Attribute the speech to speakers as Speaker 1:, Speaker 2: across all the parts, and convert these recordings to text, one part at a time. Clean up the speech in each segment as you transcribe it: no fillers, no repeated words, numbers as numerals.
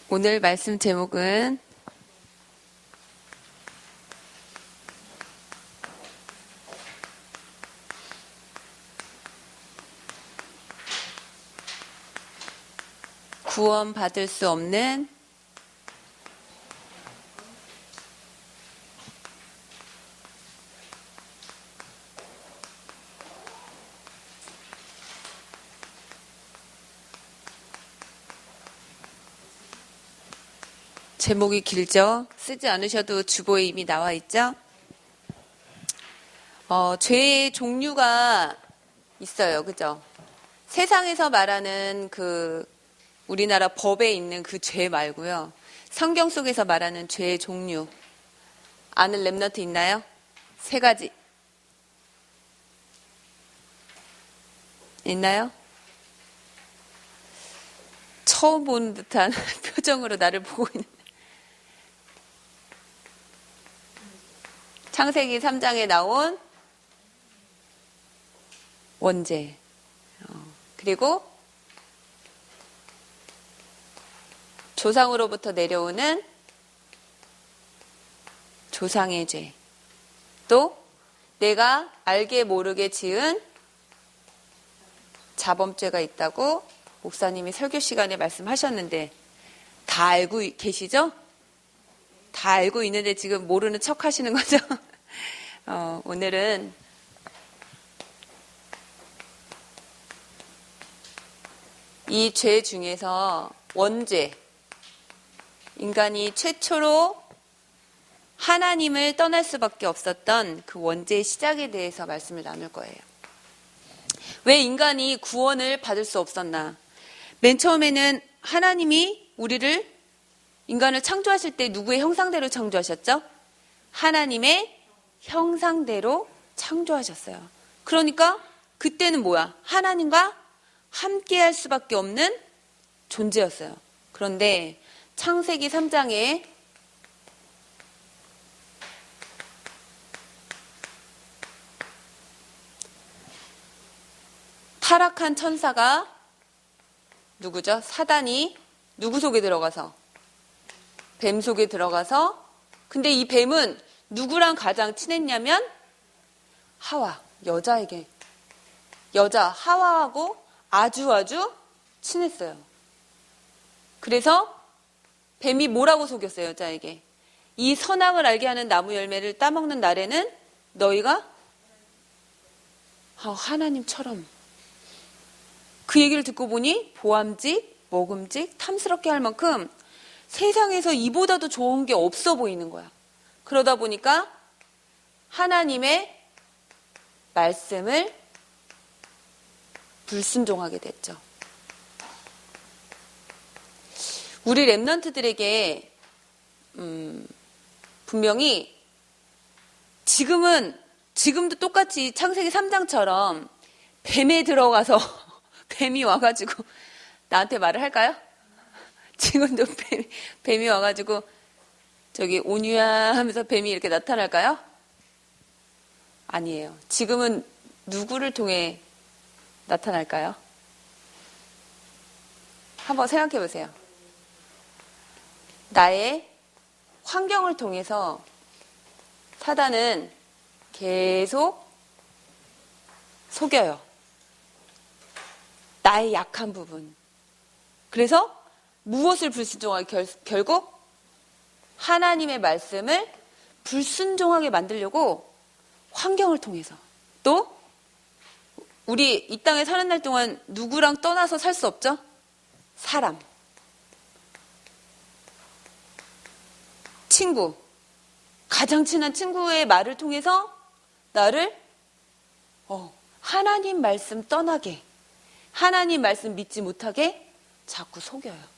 Speaker 1: 오늘 말씀 제목은 구원받을 수 없는 제목이 길죠? 쓰지 않으셔도 주보에 이미 나와 있죠? 죄의 종류가 있어요. 그죠? 세상에서 말하는 우리나라 법에 있는 그 죄 말고요. 성경 속에서 말하는 죄의 종류. 아는 랩넌트 있나요? 3가지. 있나요? 처음 보는 듯한 표정으로 나를 보고 있는. 창세기 3장에 나온 원죄. 그리고 조상으로부터 내려오는 조상의 죄. 또 내가 알게 모르게 지은 자범죄가 있다고 목사님이 설교 시간에 말씀하셨는데 다 알고 계시죠? 다 알고 있는데 지금 모르는 척 하시는 거죠? 오늘은 이 죄 중에서 원죄, 인간이 최초로 하나님을 떠날 수밖에 없었던 그 원죄의 시작에 대해서 말씀을 나눌 거예요. 왜 인간이 구원을 받을 수 없었나? 맨 처음에는 하나님이 인간을 창조하실 때 누구의 형상대로 창조하셨죠? 하나님의 형상대로 창조하셨어요. 그러니까 그때는 뭐야? 하나님과 함께 할 수밖에 없는 존재였어요. 그런데 창세기 3장에 타락한 천사가 누구죠? 사단이 누구 속에 들어가서? 뱀 속에 들어가서, 근데 이 뱀은 누구랑 가장 친했냐면 하와, 여자 하와하고 아주 친했어요. 그래서 뱀이 뭐라고 속였어요, 여자에게? 이 선악을 알게 하는 나무 열매를 따먹는 날에는 너희가 하나님처럼. 그 얘기를 듣고 보니 보암직, 먹음직, 탐스럽게 할 만큼 세상에서 이보다도 좋은 게 없어 보이는 거야. 그러다 보니까 하나님의 말씀을 불순종하게 됐죠. 우리 랩넌트들에게 분명히 지금도 똑같이 창세기 3장처럼 뱀에 들어가서 뱀이 와가지고 나한테 말을 할까요? 지금도 뱀이 와가지고 저기 온유야 하면서 뱀이 이렇게 나타날까요? 아니에요. 지금은 누구를 통해 나타날까요? 한번 생각해 보세요. 나의 환경을 통해서 사단은 계속 속여요. 나의 약한 부분. 그래서 무엇을 불순종하게 결국 하나님의 말씀을 불순종하게 만들려고 환경을 통해서, 또 우리 이 땅에 사는 날 동안 누구랑 떠나서 살 수 없죠? 사람, 친구, 가장 친한 친구의 말을 통해서 나를 하나님 말씀 떠나게, 하나님 말씀 믿지 못하게 자꾸 속여요.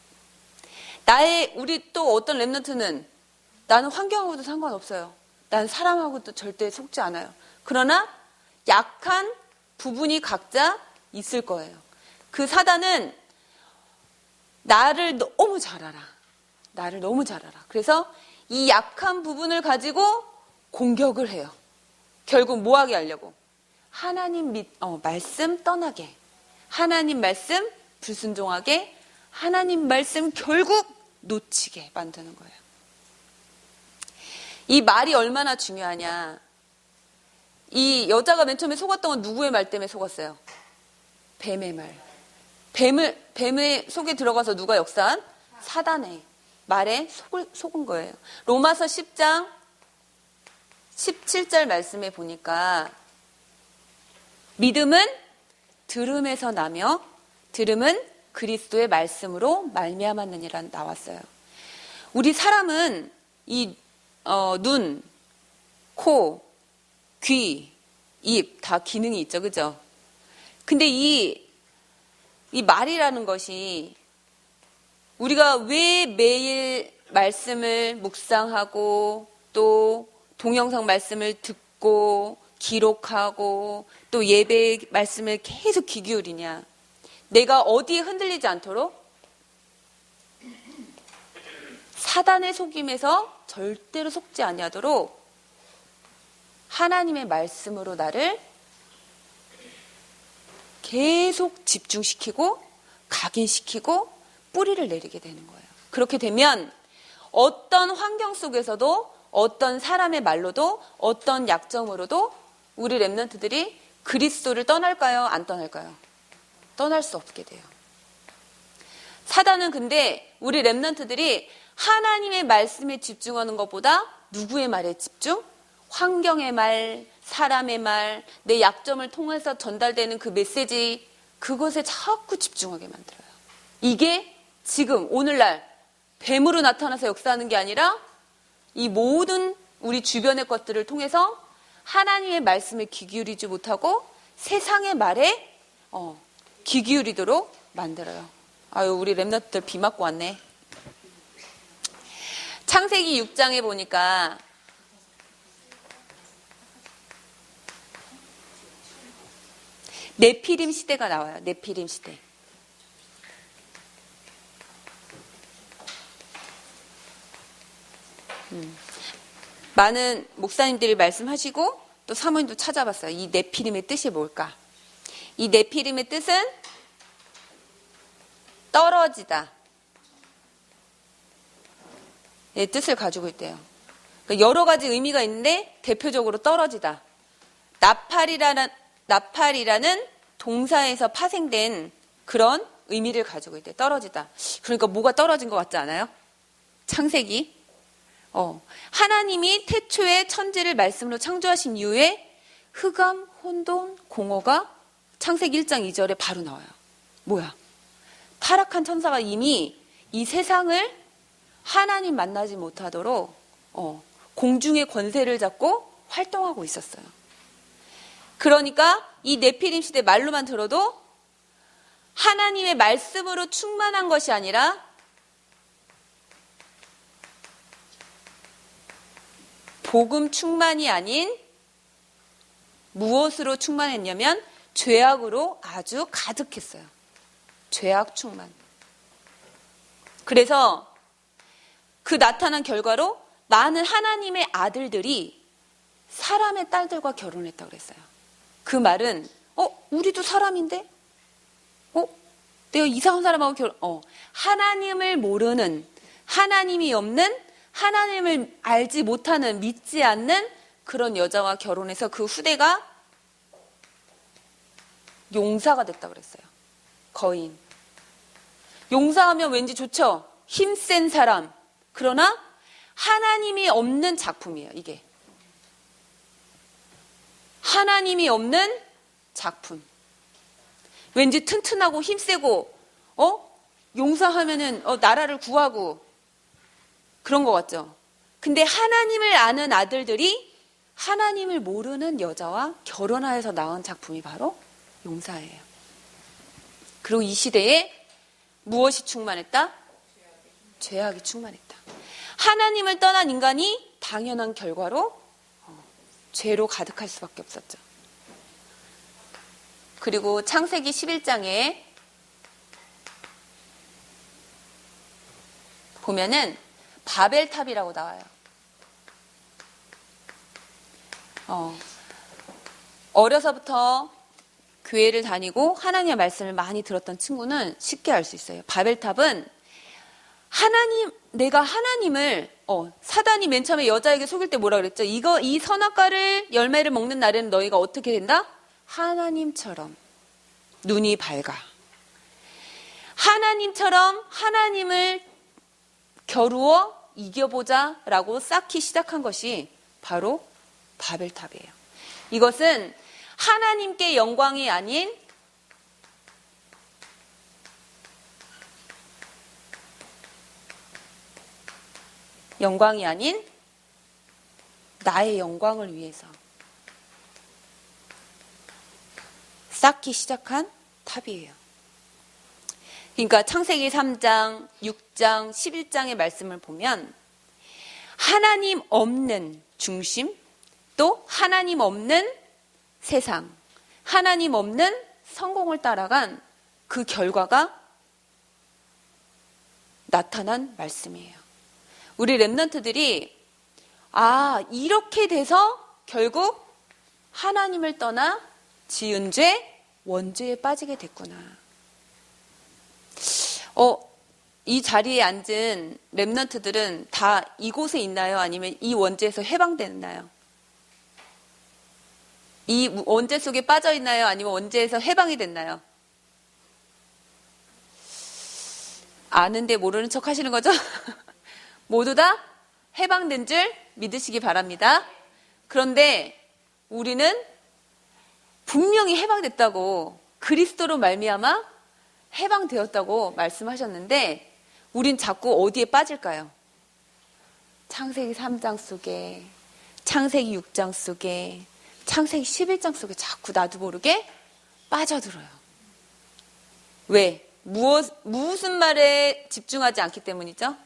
Speaker 1: 우리 또 어떤 랩넌트는 나는 환경하고도 상관없어요. 난 사람하고도 절대 속지 않아요. 그러나 약한 부분이 각자 있을 거예요. 그 사단은 나를 너무 잘 알아. 그래서 이 약한 부분을 가지고 공격을 해요. 결국 뭐 하게 하려고? 하나님 말씀 떠나게, 하나님 말씀 불순종하게, 하나님 말씀 결국 놓치게 만드는 거예요. 이 말이 얼마나 중요하냐. 이 여자가 맨 처음에 속았던 건 누구의 말 때문에 속았어요? 뱀의 말. 뱀의 속에 들어가서 누가 역사한? 사단의 말에 속은 거예요. 로마서 10장 17절 말씀에 보니까 믿음은 들음에서 나며 들음은 그리스도의 말씀으로 말미암았느니라 나왔어요. 우리 사람은 이 눈, 코, 귀, 입 다 기능이 있죠. 그죠? 근데 이 말이라는 것이 우리가 왜 매일 말씀을 묵상하고 또 동영상 말씀을 듣고 기록하고 또 예배 말씀을 계속 귀 기울이냐. 내가 어디에 흔들리지 않도록 사단의 속임에서 절대로 속지 아니하도록 하나님의 말씀으로 나를 계속 집중시키고 각인시키고 뿌리를 내리게 되는 거예요. 그렇게 되면 어떤 환경 속에서도 어떤 사람의 말로도 어떤 약점으로도 우리 렘넌트들이 그리스도를 떠날까요? 안 떠날까요? 떠날 수 없게 돼요. 사단은 근데 우리 렘넌트들이 하나님의 말씀에 집중하는 것보다 누구의 말에 집중? 환경의 말, 사람의 말, 내 약점을 통해서 전달되는 그 메시지, 그것에 자꾸 집중하게 만들어요. 이게 지금 오늘날 뱀으로 나타나서 역사하는 게 아니라 이 모든 우리 주변의 것들을 통해서 하나님의 말씀에 귀 기울이지 못하고 세상의 말에 귀 기울이도록 만들어요. 아유, 우리 렘넌트들 비 맞고 왔네. 창세기 6장에 보니까 네피림 시대가 나와요. 네피림 시대. 많은 목사님들이 말씀하시고 또 사모님도 찾아봤어요. 이 네피림의 뜻이 뭘까? 이 네피림의 뜻은 떨어지다. 의 뜻을 가지고 있대요. 여러 가지 의미가 있는데 대표적으로 떨어지다. 나팔이라는 동사에서 파생된 그런 의미를 가지고 있대. 떨어지다. 그러니까 뭐가 떨어진 것 같지 않아요? 창세기. 하나님이 태초에 천지를 말씀으로 창조하신 이후에 흑암, 혼돈, 공허가 창세기 1장 2절에 바로 나와요. 뭐야? 타락한 천사가 이미 이 세상을 하나님 만나지 못하도록 공중의 권세를 잡고 활동하고 있었어요. 그러니까 이 네피림 시대 말로만 들어도 하나님의 말씀으로 충만한 것이 아니라 복음 충만이 아닌 무엇으로 충만했냐면 죄악으로 아주 가득했어요. 죄악 충만. 그래서 그 나타난 결과로 많은 하나님의 아들들이 사람의 딸들과 결혼했다고 그랬어요. 그 말은 우리도 사람인데? 내가 이상한 사람하고 하나님을 모르는, 하나님이 없는, 하나님을 알지 못하는, 믿지 않는 그런 여자와 결혼해서 그 후대가 용사가 됐다고 그랬어요. 거인. 용사하면 왠지 좋죠? 힘센 사람. 그러나 하나님이 없는 작품이에요, 이게. 하나님이 없는 작품. 왠지 튼튼하고 힘세고, 용사하면은, 나라를 구하고, 그런 것 같죠? 근데 하나님을 아는 아들들이 하나님을 모르는 여자와 결혼하여서 낳은 작품이 바로 용사예요. 그리고 이 시대에 무엇이 충만했다? 죄악이 충만했다. 하나님을 떠난 인간이 당연한 결과로 죄로 가득할 수밖에 없었죠. 그리고 창세기 11장에 보면은 바벨탑이라고 나와요. 어려서부터 교회를 다니고 하나님의 말씀을 많이 들었던 친구는 쉽게 알 수 있어요. 바벨탑은 내가 하나님을, 사단이 맨 처음에 여자에게 속일 때 뭐라 그랬죠? 이 선악과를 열매를 먹는 날에는 너희가 어떻게 된다? 하나님처럼 눈이 밝아. 하나님처럼 하나님을 겨루어 이겨보자 라고 쌓기 시작한 것이 바로 바벨탑이에요. 이것은 하나님께 영광이 아닌 나의 영광을 위해서 쌓기 시작한 탑이에요. 그러니까 창세기 3장, 6장, 11장의 말씀을 보면 하나님 없는 중심, 또 하나님 없는 세상, 하나님 없는 성공을 따라간 그 결과가 나타난 말씀이에요. 우리 렘넌트들이 이렇게 돼서 결국 하나님을 떠나 지은 죄, 원죄에 빠지게 됐구나. 이 자리에 앉은 렘넌트들은 다 이곳에 있나요? 아니면 이 원죄에서 해방됐나요? 이 원죄 속에 빠져 있나요? 아니면 원죄에서 해방이 됐나요? 아는데 모르는 척 하시는 거죠? 모두 다 해방된 줄 믿으시기 바랍니다. 그런데 우리는 분명히 해방됐다고, 그리스도로 말미암아 해방되었다고 말씀하셨는데 우린 자꾸 어디에 빠질까요? 창세기 3장 속에, 창세기 6장 속에, 창세기 11장 속에 자꾸 나도 모르게 빠져들어요. 왜? 무슨 말에 집중하지 않기 때문이죠?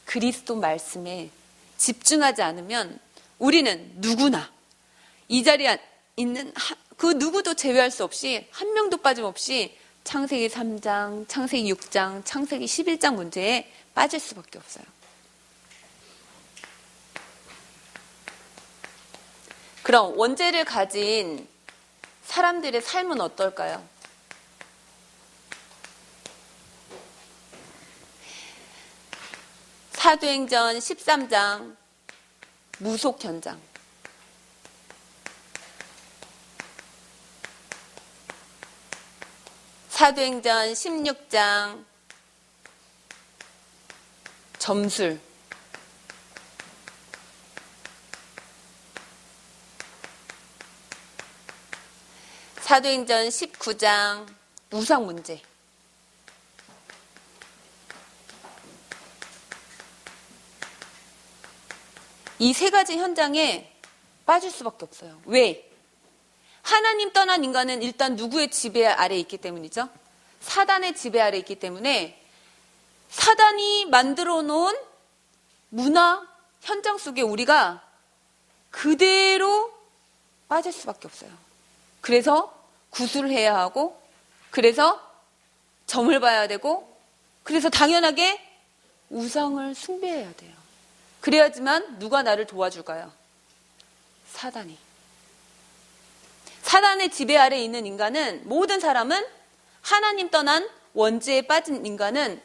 Speaker 1: 그리스도 말씀에 집중하지 않으면 우리는 누구나 이 자리에 있는 그 누구도 제외할 수 없이, 한 명도 빠짐없이 창세기 3장, 창세기 6장, 창세기 11장 문제에 빠질 수밖에 없어요. 그럼 원죄를 가진 사람들의 삶은 어떨까요? 사도행전 13장 무속 현장. 사도행전 16장 점술. 사도행전 19장 우상 문제. 이 세 가지 현장에 빠질 수밖에 없어요. 왜? 하나님 떠난 인간은 일단 누구의 지배 아래에 있기 때문이죠? 사단의 지배 아래에 있기 때문에 사단이 만들어 놓은 문화 현장 속에 우리가 그대로 빠질 수밖에 없어요. 그래서 구술을 해야 하고, 그래서 점을 봐야 되고, 그래서 당연하게 우상을 숭배해야 돼요. 그래야지만 누가 나를 도와줄까요? 사단이. 사단의 지배 아래에 있는 인간은, 모든 사람은, 하나님 떠난 원죄에 빠진 인간은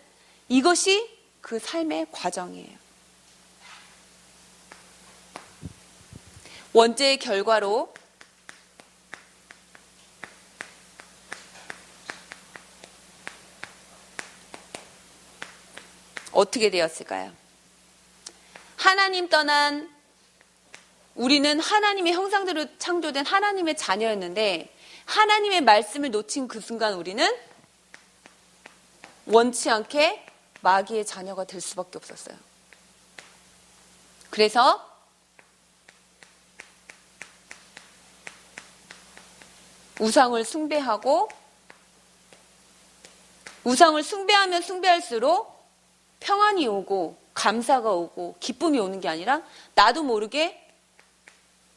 Speaker 1: 이것이 그 삶의 과정이에요. 원죄의 결과로 어떻게 되었을까요? 하나님 떠난, 우리는 하나님의 형상대로 창조된 하나님의 자녀였는데 하나님의 말씀을 놓친 그 순간 우리는 원치 않게 마귀의 자녀가 될 수밖에 없었어요. 그래서 우상을 숭배하고, 우상을 숭배하면 숭배할수록 평안이 오고 감사가 오고 기쁨이 오는 게 아니라 나도 모르게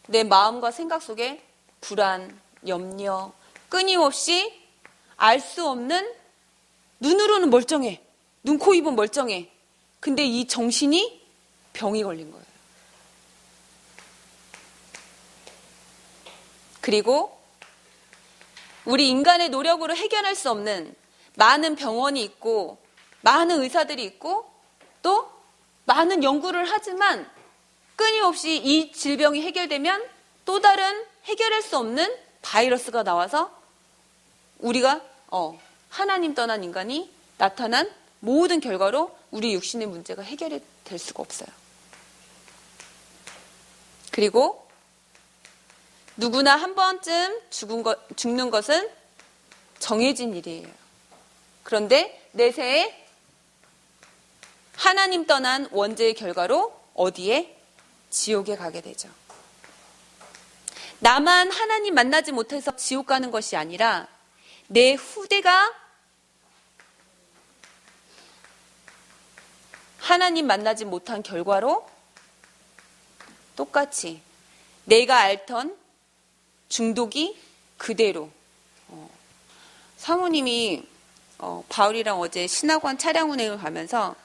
Speaker 1: 내 마음과 생각 속에 불안, 염려, 끊임없이 알 수 없는, 눈으로는 멀쩡해. 눈, 코, 입은 멀쩡해. 근데 이 정신이 병이 걸린 거예요. 그리고 우리 인간의 노력으로 해결할 수 없는 많은 병원이 있고 많은 의사들이 있고 또 많은 연구를 하지만 끊임없이 이 질병이 해결되면 또 다른 해결할 수 없는 바이러스가 나와서 우리가 하나님 떠난 인간이 나타난 모든 결과로 우리 육신의 문제가 해결이 될 수가 없어요. 그리고 누구나 한 번쯤 죽는 것은 정해진 일이에요. 그런데 내세에 하나님 떠난 원죄의 결과로 어디에? 지옥에 가게 되죠. 나만 하나님 만나지 못해서 지옥 가는 것이 아니라 내 후대가 하나님 만나지 못한 결과로 똑같이 내가 앓던 중독이 그대로 사모님이 바울이랑 어제 신학원 차량 운행을 가면서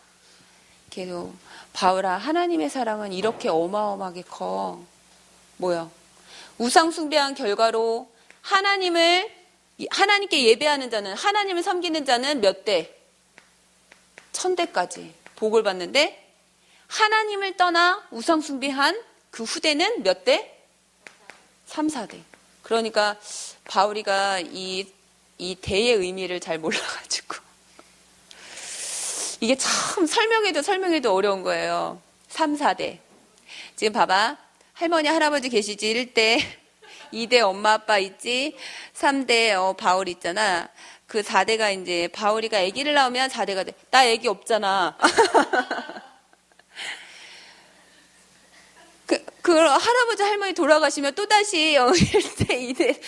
Speaker 1: 계속 바울아, 하나님의 사랑은 이렇게 어마어마하게 커. 뭐야? 우상 숭배한 결과로 하나님께 예배하는 자는, 하나님을 섬기는 자는 몇 대? 1000대까지 복을 받는데 하나님을 떠나 우상 숭배한 그 후대는 몇 대? 3, 4대. 그러니까 바울이가 이 대의 의미를 잘 몰라가지고 이게 참 설명해도 어려운 거예요. 3, 4대. 지금 봐봐. 할머니, 할아버지 계시지? 1대, 2대 엄마, 아빠 있지? 3대 바울 있잖아. 그 4대가 이제 바울이가 아기를 낳으면 4대가 돼. 나 아기 없잖아. 그 할아버지, 할머니 돌아가시면 또다시 1대, 2대,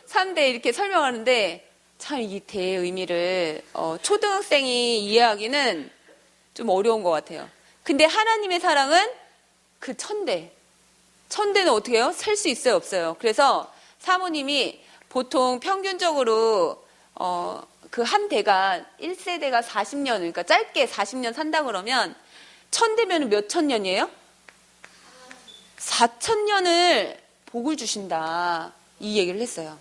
Speaker 1: 3대 이렇게 설명하는데 참 이 대의 의미를 초등학생이 이해하기는 좀 어려운 것 같아요. 근데 하나님의 사랑은 그 1000대는 어떻게 해요? 셀 수 있어요, 없어요? 그래서 사모님이 보통 평균적으로 그 한 대가 1세대가 40년, 그러니까 짧게 40년 산다 그러면 1000대면 몇 천년이에요? 4000년을 복을 주신다. 이 얘기를 했어요.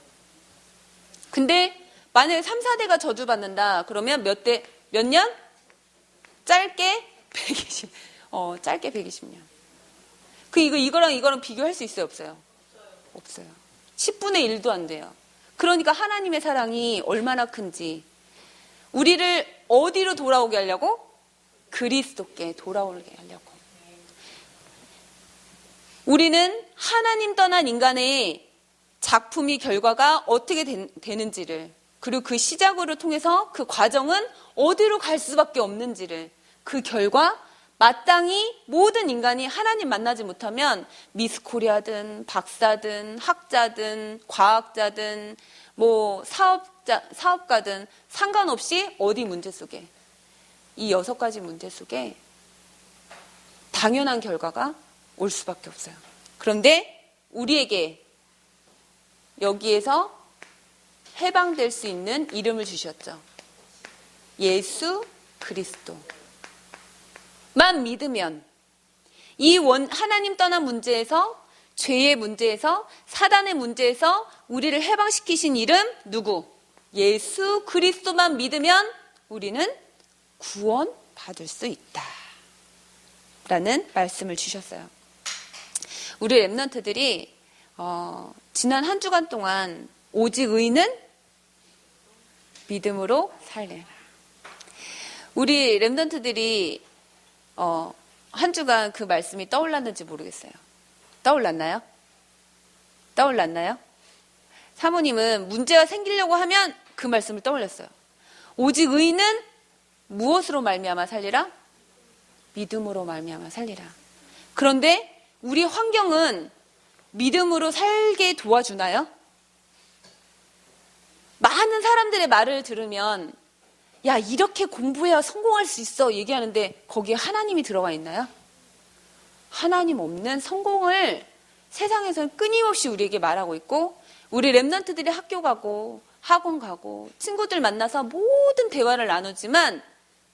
Speaker 1: 근데 만약에 3, 4대가 저주받는다. 그러면 몇 년? 짧게 120. 짧게 120년. 이거랑 비교할 수 있어요, 없어요? 없어요. 10분의 1도 안 돼요. 그러니까 하나님의 사랑이 얼마나 큰지. 우리를 어디로 돌아오게 하려고? 그리스도께 돌아오게 하려고. 우리는 하나님 떠난 인간의 작품이 결과가 어떻게 되는지를, 그리고 그 시작으로 통해서 그 과정은 어디로 갈 수밖에 없는지를, 그 결과 마땅히 모든 인간이 하나님 만나지 못하면 미스 코리아든 박사든 학자든 과학자든 사업가든 상관없이 어디 문제 속에, 이 6가지 문제 속에 당연한 결과가 올 수밖에 없어요. 그런데 우리에게 여기에서 해방될 수 있는 이름을 주셨죠. 예수 그리스도만 믿으면 이 하나님 떠난 문제에서, 죄의 문제에서, 사단의 문제에서 우리를 해방시키신 이름 누구? 예수 그리스도만 믿으면 우리는 구원받을 수 있다 라는 말씀을 주셨어요. 우리 랩런트들이 지난 한 주간 동안 오직 의는 믿음으로 살래라. 우리 랩런트들이 한 주간 그 말씀이 떠올랐는지 모르겠어요. 떠올랐나요? 사모님은 문제가 생기려고 하면 그 말씀을 떠올렸어요. 오직 의는 무엇으로 말미암아 살리라? 믿음으로 말미암아 살리라. 그런데 우리 환경은 믿음으로 살게 도와주나요? 많은 사람들의 말을 들으면 야, 이렇게 공부해야 성공할 수 있어 얘기하는데 거기에 하나님이 들어가 있나요? 하나님 없는 성공을 세상에서는 끊임없이 우리에게 말하고 있고, 우리 랩런트들이 학교 가고 학원 가고 친구들 만나서 모든 대화를 나누지만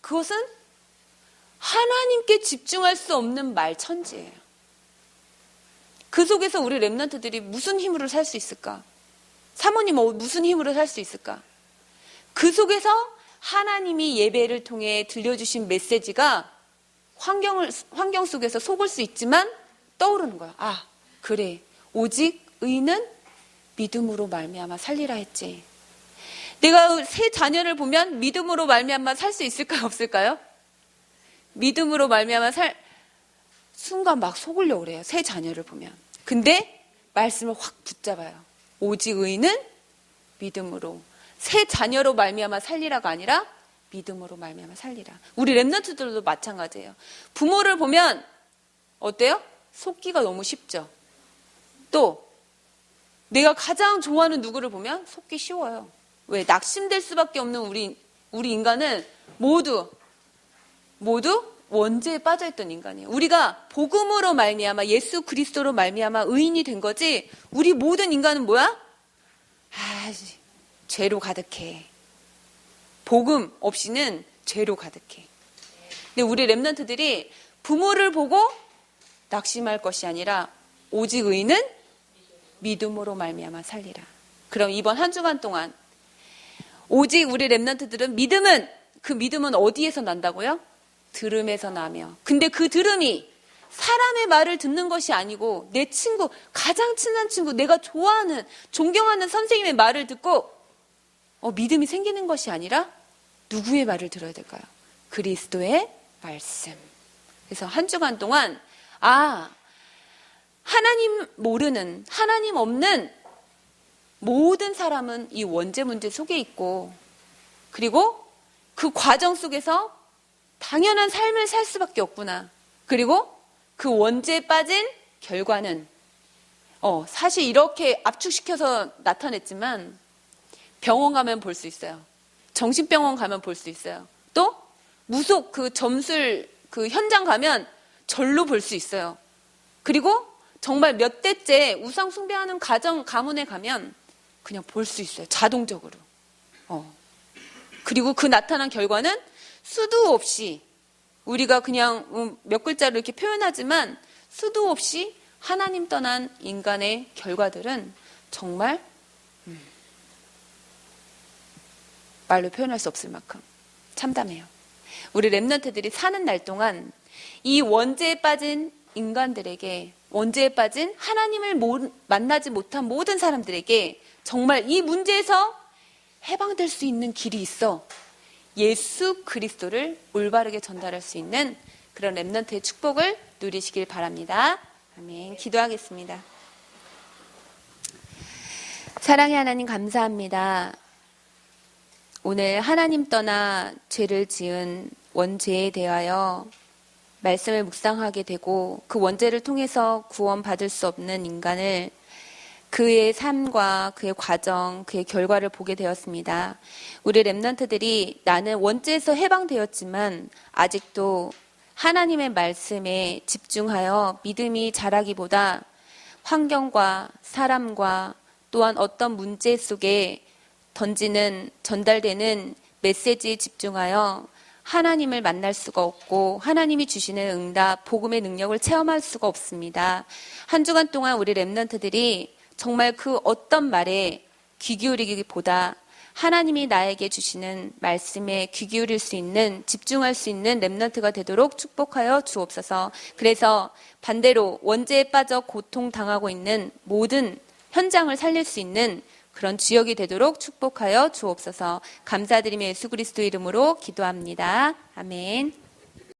Speaker 1: 그것은 하나님께 집중할 수 없는 말천지예요. 그 속에서 우리 랩런트들이 무슨 힘으로 살 수 있을까? 사모님 무슨 힘으로 살 수 있을까? 그 속에서 하나님이 예배를 통해 들려주신 메시지가 환경 속에서 속을 수 있지만 떠오르는 거야. 아, 그래. 오직 의는 믿음으로 말미암아 살리라 했지. 내가 새 자녀를 보면 믿음으로 말미암아 살 수 있을까요? 없을까요? 믿음으로 말미암아 순간 막 속으려고 그래요. 새 자녀를 보면. 근데 말씀을 확 붙잡아요. 오직 의는 믿음으로. 새 자녀로 말미암아 살리라가 아니라 믿음으로 말미암아 살리라. 우리 랩런트들도 마찬가지예요. 부모를 보면 어때요? 속기가 너무 쉽죠. 또 내가 가장 좋아하는 누구를 보면 속기 쉬워요. 왜? 낙심될 수밖에 없는 우리 인간은 모두 원죄에 빠져있던 인간이에요. 우리가 복음으로 말미암아 예수 그리스도로 말미암아 의인이 된 거지. 우리 모든 인간은 뭐야? 죄로 가득해. 복음 없이는 죄로 가득해. 근데 우리 랩런트들이 부모를 보고 낙심할 것이 아니라 오직 의인은 믿음으로 말미암아 살리라. 그럼 이번 한 주간 동안 오직 우리 랩런트들은 그 믿음은 어디에서 난다고요? 들음에서 나며. 근데 그 들음이 사람의 말을 듣는 것이 아니고 내 친구, 가장 친한 친구, 내가 좋아하는, 존경하는 선생님의 말을 듣고 믿음이 생기는 것이 아니라 누구의 말을 들어야 될까요? 그리스도의 말씀. 그래서 한 주간 동안 하나님 모르는, 하나님 없는 모든 사람은 이 원죄 문제 속에 있고, 그리고 그 과정 속에서 당연한 삶을 살 수밖에 없구나. 그리고 그 원죄에 빠진 결과는 사실 이렇게 압축시켜서 나타냈지만 병원 가면 볼 수 있어요. 정신병원 가면 볼 수 있어요. 또 무속 점술 현장 가면 절로 볼 수 있어요. 그리고 정말 몇 대째 우상 숭배하는 가문에 가면 그냥 볼 수 있어요. 자동적으로. 그리고 그 나타난 결과는 수도 없이, 우리가 그냥 몇 글자로 이렇게 표현하지만 수도 없이 하나님 떠난 인간의 결과들은 정말 말로 표현할 수 없을 만큼 참담해요. 우리 랩런트들이 사는 날 동안 이 원죄에 빠진 인간들에게, 원죄에 빠진 하나님을 만나지 못한 모든 사람들에게 정말 이 문제에서 해방될 수 있는 길이 있어. 예수 그리스도를 올바르게 전달할 수 있는 그런 랩런트의 축복을 누리시길 바랍니다. 아멘. 기도하겠습니다. 사랑의 하나님, 감사합니다. 오늘 하나님 떠나 죄를 지은 원죄에 대하여 말씀을 묵상하게 되고, 그 원죄를 통해서 구원받을 수 없는 인간을, 그의 삶과 그의 과정, 그의 결과를 보게 되었습니다. 우리 랩런트들이 나는 원죄에서 해방되었지만 아직도 하나님의 말씀에 집중하여 믿음이 자라기보다 환경과 사람과 또한 어떤 문제 속에 전달되는 메시지에 집중하여 하나님을 만날 수가 없고 하나님이 주시는 응답, 복음의 능력을 체험할 수가 없습니다. 한 주간 동안 우리 랩런트들이 정말 그 어떤 말에 귀 기울이기보다 하나님이 나에게 주시는 말씀에 귀 기울일 수 있는, 집중할 수 있는 랩런트가 되도록 축복하여 주옵소서. 그래서 반대로 원죄에 빠져 고통당하고 있는 모든 현장을 살릴 수 있는 그런 주역이 되도록 축복하여 주옵소서. 감사드리며 예수 그리스도 이름으로 기도합니다. 아멘.